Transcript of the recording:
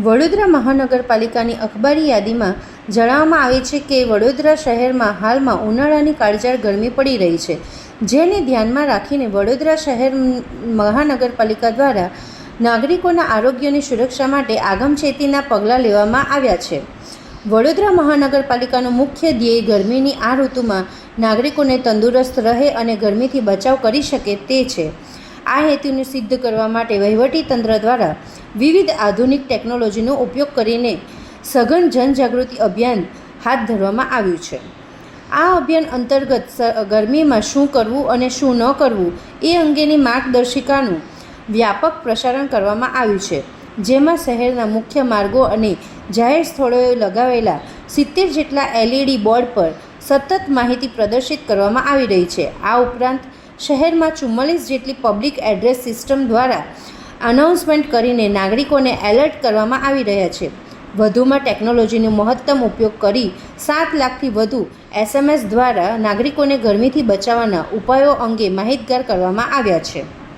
વડોદરા મહાનગરપાલિકાની અખબારી યાદીમાં જણાવવામાં આવે છે કે વડોદરા શહેરમાં હાલમાં ઉનાળાની કાળઝાળ ગરમી પડી રહી છે, જેને ધ્યાનમાં રાખીને વડોદરા શહેર મહાનગરપાલિકા દ્વારા નાગરિકોના આરોગ્યની સુરક્ષા માટે આગમચેતીના પગલાં લેવામાં આવ્યા છે. વડોદરા મહાનગરપાલિકાનો મુખ્ય ધ્યેય ગરમીની આ ઋતુમાં નાગરિકોને તંદુરસ્ત રહે અને ગરમીથી બચાવ કરી શકે તે છે. આ હેતુને સિદ્ધ કરવા માટે વહીવટીતંત્ર દ્વારા વિવિધ આધુનિક ટેકનોલોજીનો ઉપયોગ કરીને સઘન જનજાગૃતિ અભિયાન હાથ ધરવામાં આવ્યું છે. આ અભિયાન અંતર્ગત ગરમીમાં શું કરવું અને શું ન કરવું એ અંગેની માર્ગદર્શિકાનું વ્યાપક પ્રસારણ કરવામાં આવ્યું છે, જેમાં શહેરના મુખ્ય માર્ગો અને જાહેર સ્થળોએ લગાવેલા 70 જેટલા LED બોર્ડ પર સતત માહિતી પ્રદર્શિત કરવામાં આવી રહી છે. આ ઉપરાંત શહેરમાં 44 જેટલી પબ્લિક એડ્રેસ સિસ્ટમ દ્વારા અનાઉન્સમેન્ટ કરીને નાગરિકોને એલર્ટ કરવામાં આવી રહ્યા છે. વધુમાં ટેકનોલોજીનો મહત્તમ ઉપયોગ કરી 7 લાખથી વધુ SMS દ્વારા નાગરિકોને ગરમીથી બચાવવાના ઉપાયો અંગે માહિતગાર કરવામાં આવ્યા છે.